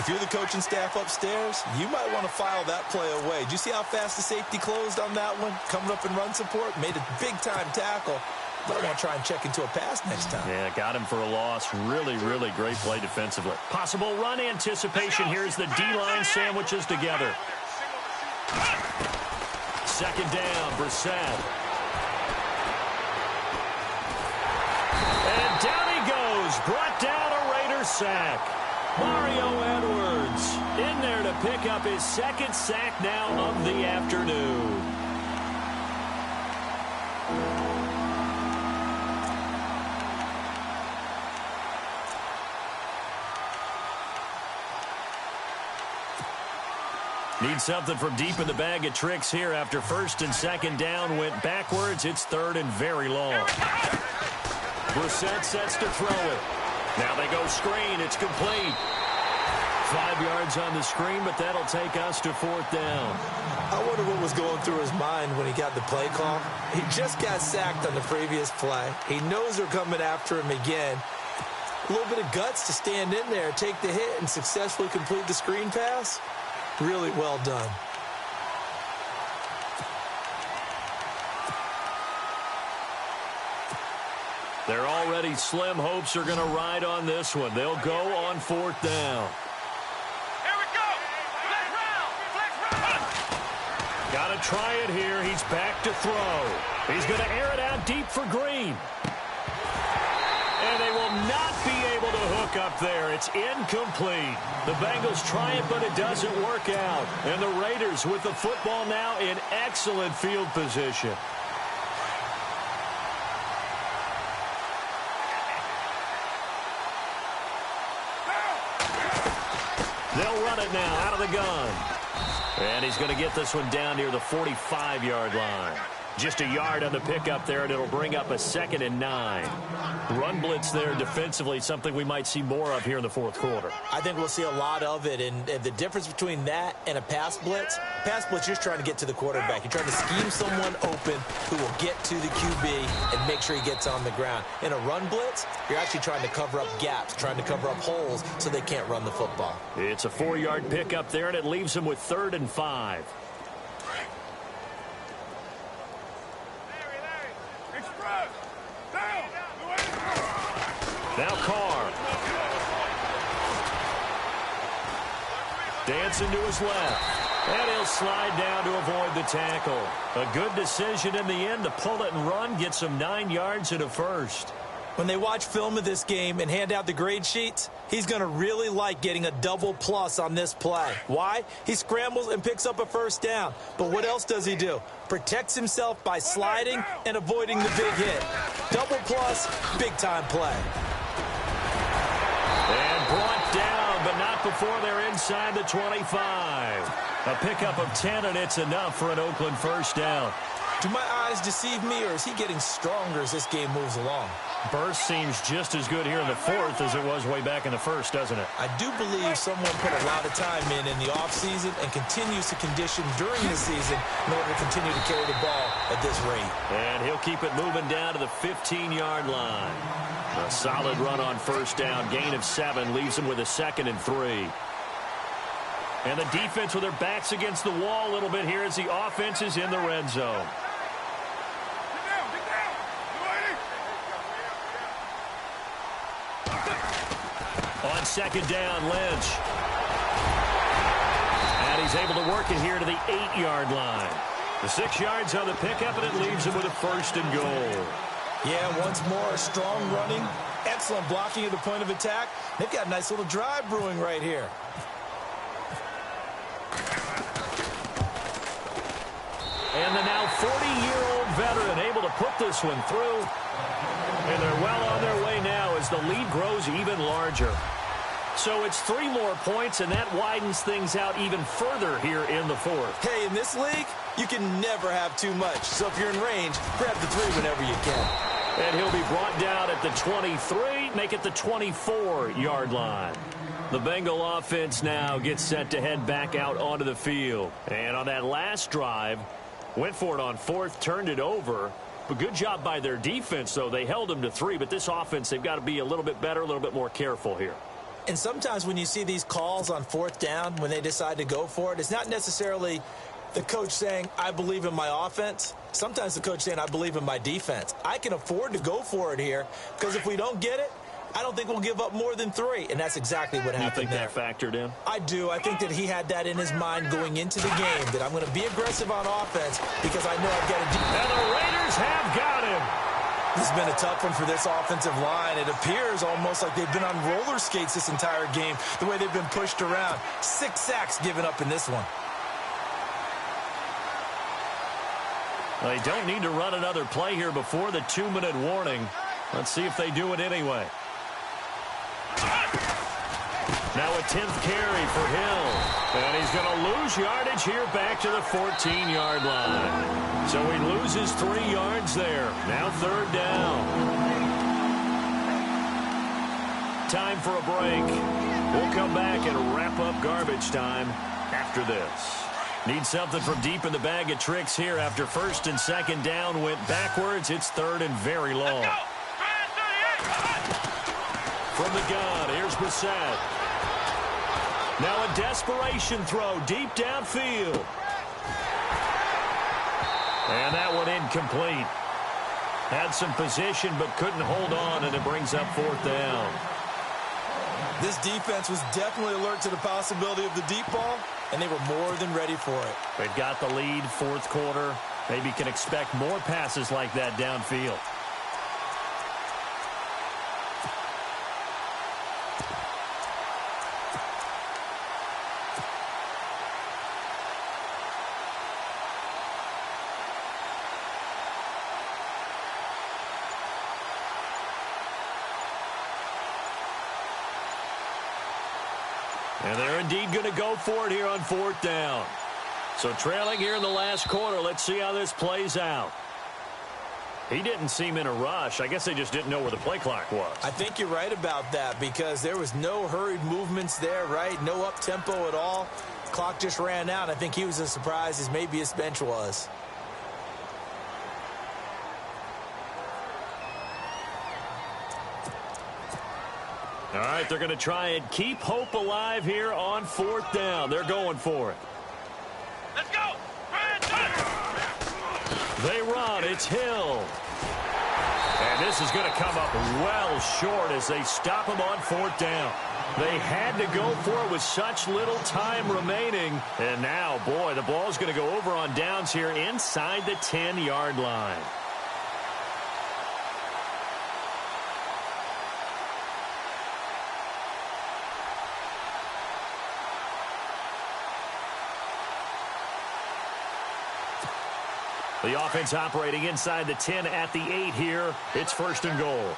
If you're the coaching staff upstairs, you might want to file that play away. Did you see how fast the safety closed on that one? Coming up in run support, made a big-time tackle. Might want to try and check into a pass next time. Yeah, got him for a loss. Really, really great play defensively. Possible run anticipation. Here's the D-line sandwiches together. Second down, Brissett. And down he goes. Brought down a Raider sack. Mario Edwards in there to pick up his second sack now of the afternoon. Need something from deep in the bag of tricks here after first and second down went backwards. It's third and very long. Brissett sets to throw it. Now they go screen. It's complete. 5 yards on the screen, but that'll take us to fourth down. I wonder what was going through his mind when he got the play call. He just got sacked on the previous play. He knows they're coming after him again. A little bit of guts to stand in there, take the hit, and successfully complete the screen pass. Really well done. They're already slim hopes are going to ride on this one. They'll go on fourth down. Here we go. Flex round. Got to try it here. He's back to throw. He's going to air it out deep for Green. And they will not be able to hook up there. It's incomplete. The Bengals try it, but it doesn't work out. And the Raiders with the football now in excellent field position. They'll run it now out of the gun. And he's going to get this one down near the 45-yard line. Just a yard on the pickup there, and it'll bring up a 2nd and 9. Run blitz there defensively, something we might see more of here in the fourth quarter. I think we'll see a lot of it, and the difference between that and a pass blitz, you're just trying to get to the quarterback. You're trying to scheme someone open who will get to the QB and make sure he gets on the ground. In a run blitz, you're actually trying to cover up gaps, trying to cover up holes so they can't run the football. It's a 4-yard pickup there, and it leaves him with 3rd and 5. Now Carr. Dancing to his left. And he'll slide down to avoid the tackle. A good decision in the end to pull it and run. Gets him 9 yards and a first. When they watch film of this game and hand out the grade sheets, he's going to really like getting a double plus on this play. Why? He scrambles and picks up a first down. But what else does he do? Protects himself by sliding and avoiding the big hit. Double plus, big-time play. And brought down, but not before they're inside the 25. A pickup of 10, and it's enough for an Oakland first down. Do my eyes deceive me, or is he getting stronger as this game moves along? Burst seems just as good here in the fourth as it was way back in the first, doesn't it? I do believe someone put a lot of time in the offseason and continues to condition during the season in order to continue to carry the ball at this rate. And he'll keep it moving down to the 15-yard line. A solid run on first down. Gain of 7 leaves him with a 2nd and 3. And the defense with their backs against the wall a little bit here as the offense is in the red zone. On second down, Lynch. And he's able to work it here to the 8-yard line. The 6 yards on the pickup, and it leaves him with a 1st and goal. Yeah, once more, strong running, excellent blocking at the point of attack. They've got a nice little drive brewing right here. And the now 40-year-old veteran able to put this one through. And they're well on their way now as the lead grows even larger. So it's 3 more points, and that widens things out even further here in the fourth. Hey, in this league, you can never have too much. So if you're in range, grab the 3 whenever you can. And he'll be brought down at the 23, make it the 24-yard line. The Bengal offense now gets set to head back out onto the field. And on that last drive, went for it on 4th, turned it over. But good job by their defense, though. They held them to 3, but this offense, they've got to be a little bit better, a little bit more careful here. And sometimes when you see these calls on 4th down, when they decide to go for it, it's not necessarily the coach saying, I believe in my offense. Sometimes the coach saying, I believe in my defense. I can afford to go for it here because if we don't get it, I don't think we'll give up more than 3. And that's exactly what happened there. You think that factored in? I do. I think that he had that in his mind going into the game, that I'm going to be aggressive on offense because I know I've got to do. And the Raiders have got him. This has been a tough one for this offensive line. It appears almost like they've been on roller skates this entire game, the way they've been pushed around. 6 sacks given up in this one. They don't need to run another play here before the 2-minute warning. Let's see if they do it anyway. Now a 10th carry for Hill. And he's going to lose yardage here back to the 14-yard line. So he loses 3 yards there. Now 3rd down. Time for a break. We'll come back and wrap up garbage time after this. Need something from deep in the bag of tricks here after 1st and 2nd down went backwards. It's 3rd and very long. From the gun, here's Brissett. Now a desperation throw deep downfield. And that one incomplete. Had some position but couldn't hold on, and it brings up 4th down. This defense was definitely alert to the possibility of the deep ball, and they were more than ready for it. They've got the lead, 4th quarter. Maybe can expect more passes like that downfield. And they're indeed going to go for it here on 4th down. So trailing here in the last quarter, let's see how this plays out. He didn't seem in a rush. I guess they just didn't know where the play clock was. I think you're right about that because there was no hurried movements there, right? No up-tempo at all. Clock just ran out. I think he was as surprised as maybe his bench was. All right, they're going to try and keep hope alive here on 4th down. They're going for it. Let's go. They run. It's Hill. And this is going to come up well short as they stop him on 4th down. They had to go for it with such little time remaining. And now, boy, the ball's going to go over on downs here inside the 10-yard line. The offense operating inside the 10 at the 8 here. It's 1st and goal.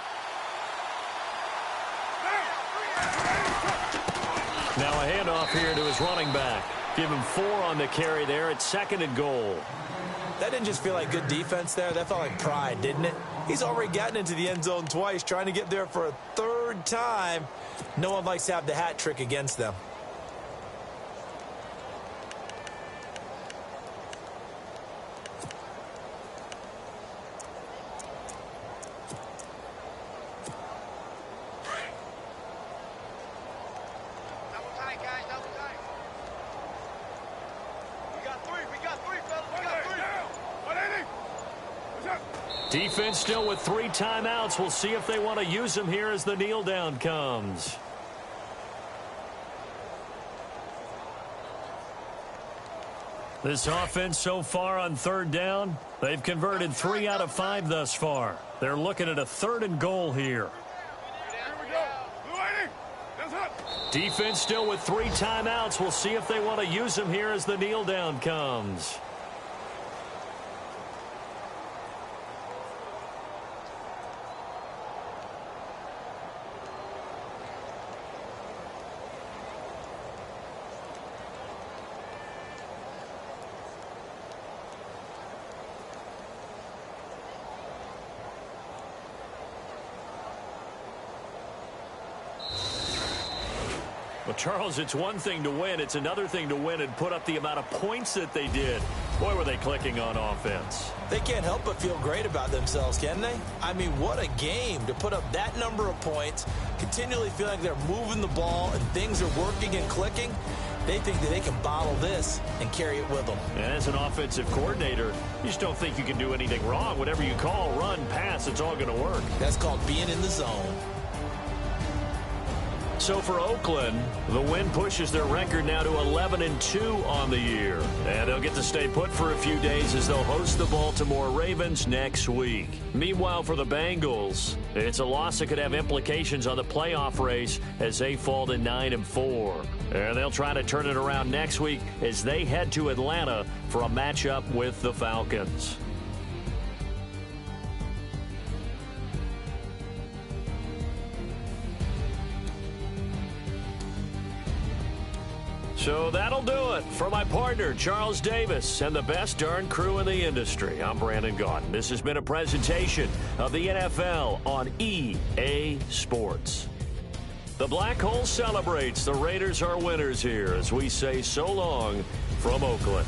Now a handoff here to his running back. Give him 4 on the carry there. It's 2nd and goal. That didn't just feel like good defense there. That felt like pride, didn't it? He's already gotten into the end zone twice, trying to get there for a third time. No one likes to have the hat trick against them. Defense still with 3 timeouts. We'll see if they want to use them here as the kneel down comes. This offense so far on 3rd down, they've converted 3 out of 5 thus far. They're looking at a 3rd and goal here. Defense still with 3 timeouts. We'll see if they want to use them here as the kneel down comes. Well, Charles, it's one thing to win. It's another thing to win and put up the amount of points that they did. Boy, were they clicking on offense. They can't help but feel great about themselves, can they? I mean, what a game to put up that number of points, continually feel like they're moving the ball and things are working and clicking. They think that they can bottle this and carry it with them. And as an offensive coordinator, you just don't think you can do anything wrong. Whatever you call, run, pass, it's all going to work. That's called being in the zone. So for Oakland, the win pushes their record now to 11-2 on the year. And they'll get to stay put for a few days as they'll host the Baltimore Ravens next week. Meanwhile, for the Bengals, it's a loss that could have implications on the playoff race as they fall to 9-4. And they'll try to turn it around next week as they head to Atlanta for a matchup with the Falcons. So that'll do it. For my partner, Charles Davis, and the best darn crew in the industry, I'm Brandon Gaudin. This has been a presentation of the NFL on EA Sports. The Black Hole celebrates. The Raiders are winners here as we say so long from Oakland.